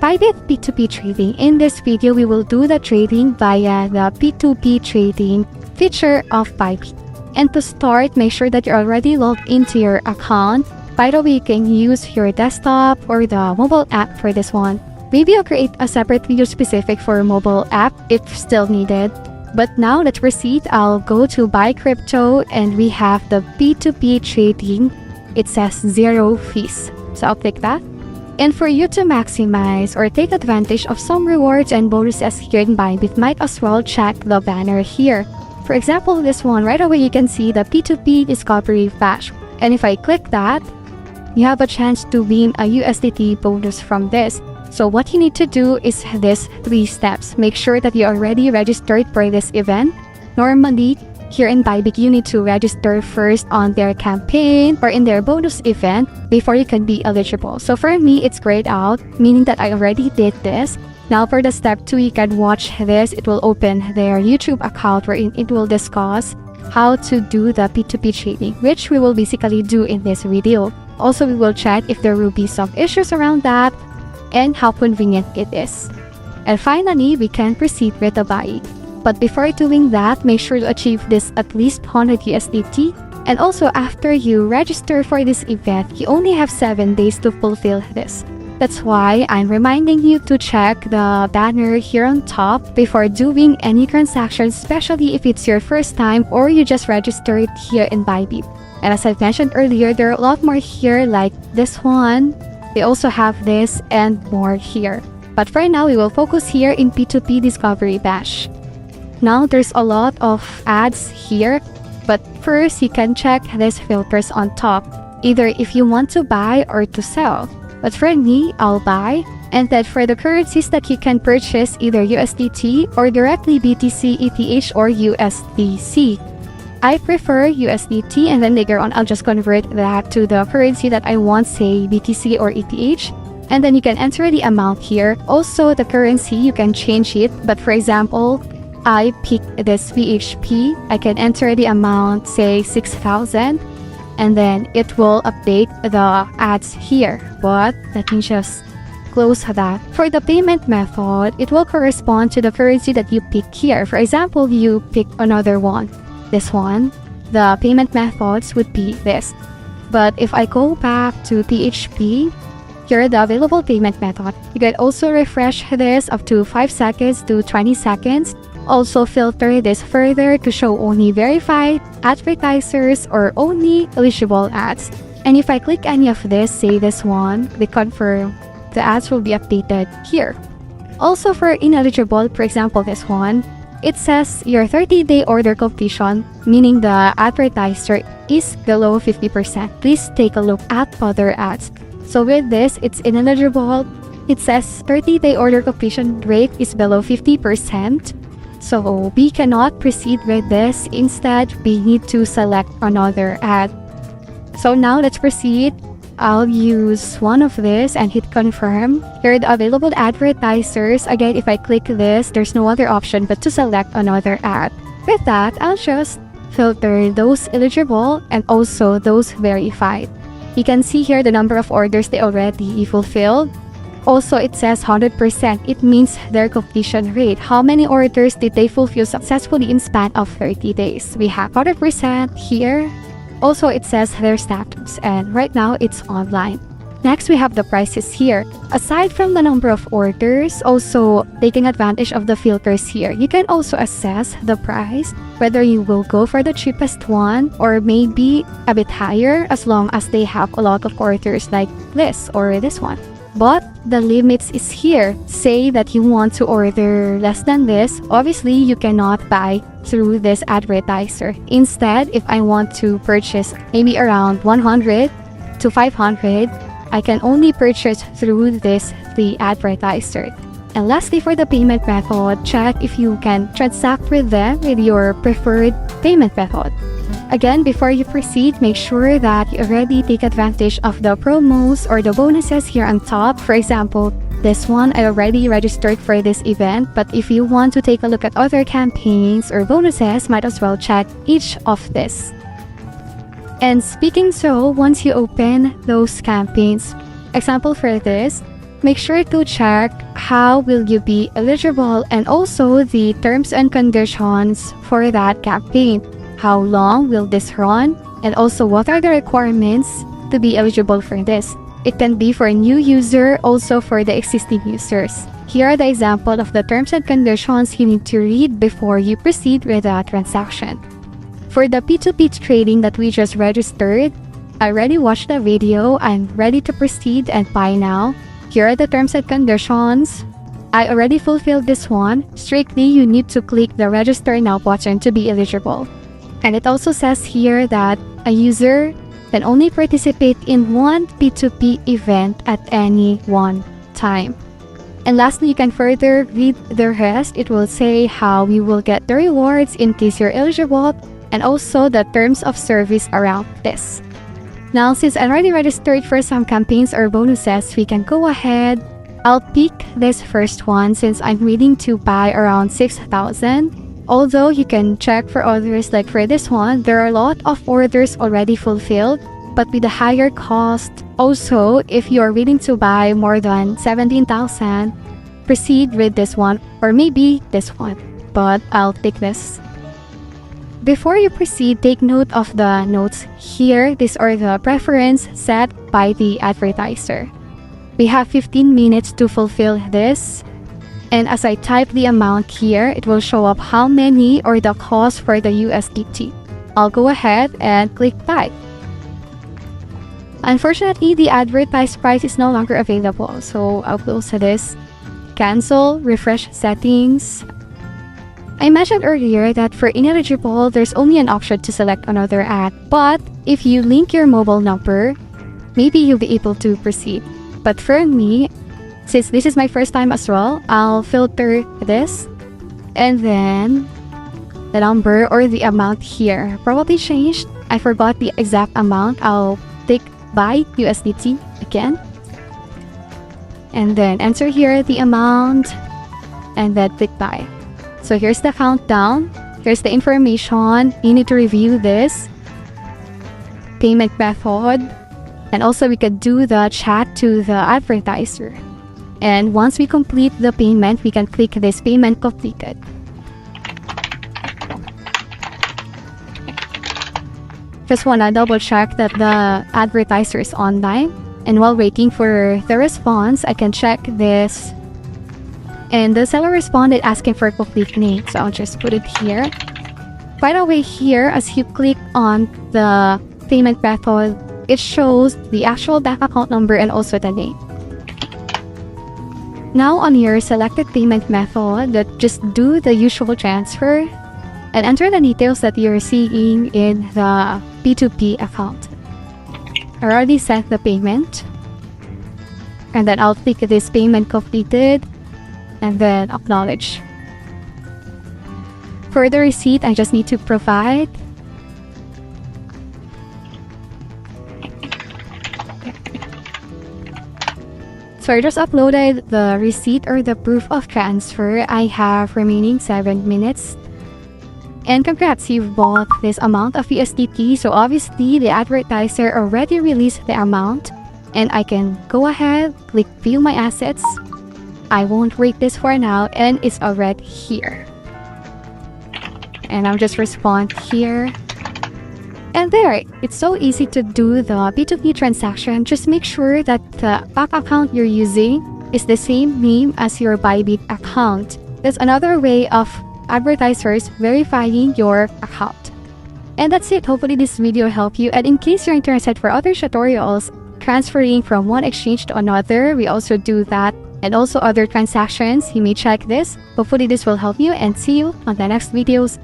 Bybit P2P trading. In this video, we will do the trading via the P2P trading feature of Bybit. And to start, make sure that you're already logged into your account. By the way, you can use your desktop or the mobile app for this one. Maybe I'll create a separate video specific for mobile app if still needed. But now let's proceed. I'll go to buy crypto and we have the P2P trading. It says 0 fees. So I'll click that. And for you to maximize or take advantage of some rewards and bonuses here in Bybit, might as well check the banner here. For example, this one, right away you can see the P2P Discovery Bash. And if I click that, you have a chance to win a USDT bonus from this. So what you need to do is these 3 steps. Make sure that you are already registered for this event. Normally, here in Bybit, you need to register first on their campaign or in their bonus event before you can be eligible. So for me, it's grayed out, meaning that I already did this. Now for the step 2, you can watch this. It will open their YouTube account wherein it will discuss how to do the P2P trading, which we will basically do in this video. Also, we will check if there will be some issues around that and how convenient it is. And finally, we can proceed with the buying. But before doing that, make sure to achieve this at least 100 USDT. And also, after you register for this event, you only have 7 days to fulfill this. That's why I'm reminding you to check the banner here on top before doing any transactions, especially if it's your first time or you just registered here in Bybit. And as I mentioned earlier, there are a lot more here like this one. They also have this and more here. But for now, we will focus here in P2P Discovery Bash. Now, there's a lot of ads here, but first, you can check these filters on top, either if you want to buy or to sell. But for me, I'll buy. And then for the currencies that you can purchase, either USDT or directly BTC, ETH, or USDC. I prefer USDT, and then later on, I'll just convert that to the currency that I want, say BTC or ETH. And then you can enter the amount here. Also, the currency, you can change it. But for example, I pick this VHP, I can enter the amount, say 6,000, and then it will update the ads here. But let me just close that. For the payment method, it will correspond to the currency that you pick here. For example, you pick another one, this one, the payment methods would be this. But if I go back to PHP, here the available payment method, you can also refresh this up to 5 seconds to 20 seconds. Also filter this further to show only verified advertisers or only eligible ads. And if I click any of this, say this one, click confirm, the ads will be updated here. Also for ineligible, for example this one, it says your 30-day order completion, meaning the advertiser is below 50%. Please take a look at other ads. So with this, it's ineligible. It says 30-day order completion rate is below 50%. So we cannot proceed with this. Instead, we need to select another ad. So now let's proceed. I'll use one of this and hit confirm. Here are the available advertisers. Again, if I click this, there's no other option but to select another ad. With that, I'll just filter those eligible and also those verified. You can see here the number of orders they already fulfilled. Also, it says 100%. It means their completion rate. How many orders did they fulfill successfully in span of 30 days? We have 100% here. Also, it says their status, and right now it's online. Next, we have the prices here. Aside from the number of orders, also taking advantage of the filters here, you can also assess the price, whether you will go for the cheapest one or maybe a bit higher as long as they have a lot of orders like this or this one. But the limits is here. Say that you want to order less than this. Obviously, you cannot buy through this advertiser. Instead, if I want to purchase maybe around 100 to 500, I can only purchase through this the advertiser. And lastly, for the payment method, check if you can transact with them with your preferred payment method. Again, before you proceed, make sure that you already take advantage of the promos or the bonuses here on top. For example, this one, I already registered for this event, but if you want to take a look at other campaigns or bonuses, might as well check each of this. And speaking so, once you open those campaigns, example for this, make sure to check how will you be eligible and also the terms and conditions for that campaign. How long will this run? And also what are the requirements to be eligible for this? It can be for a new user, also for the existing users. Here are the example of the terms and conditions you need to read before you proceed with a transaction. For the P2P trading that we just registered, I already watched the video. I'm ready to proceed and buy now. Here are the terms and conditions. I already fulfilled this one. Strictly, you need to click the register now button to be eligible. And it also says here that a user can only participate in one P2P event at any one time. And lastly, you can further read the rest. It will say how you will get the rewards in case you're eligible and also the terms of service around this. Now, since I already registered for some campaigns or bonuses, we can go ahead. I'll pick this first one since I'm willing to buy around 6,000. Although you can check for others, like for this one, there are a lot of orders already fulfilled, but with a higher cost. Also, if you are willing to buy more than 17,000, proceed with this one or maybe this one, but I'll take this. Before you proceed, take note of the notes here. These are the preference set by the advertiser. We have 15 minutes to fulfill this. And as I type the amount here, it will show up how many or the cost for the USDT. I'll go ahead and click buy. Unfortunately, the advertised price is no longer available. So I'll close this. Cancel, refresh settings. I mentioned earlier that for ineligible, there's only an option to select another ad. But if you link your mobile number, maybe you'll be able to proceed. But for me, since this is my first time as well, I'll filter this and then the number or the amount here probably changed. I forgot the exact amount. I'll take buy USDT again and then enter here the amount and then click buy. So here's the countdown. Here's the information. You need to review this payment method, and also we could do the chat to the advertiser. And once we complete the payment, we can click this payment completed. Just wanna double check that the advertiser is online. And while waiting for the response, I can check this. And the seller responded asking for a complete name. So I'll just put it here. By the way, here, as you click on the payment method, it shows the actual bank account number and also the name. Now on your selected payment method, just do the usual transfer and enter the details that you're seeing in the P2P account. I already sent the payment. And then I'll click this payment completed and then acknowledge. For the receipt, I just need to provide. So I just uploaded the receipt or the proof of transfer. I have remaining 7 minutes. And congrats, you've bought this amount of USDT. So obviously, the advertiser already released the amount. And I can go ahead, click view my assets. I won't rate this for now, and it's already here. And I'll just respond here. And there, it's so easy to do the P2P transaction. Just make sure that the bank account you're using is the same name as your Bybit account. That's another way of advertisers verifying your account. And that's it. Hopefully this video helped you. And in case you're interested for other tutorials, transferring from one exchange to another, we also do that. And also other transactions, you may check this. Hopefully this will help you, and see you on the next videos.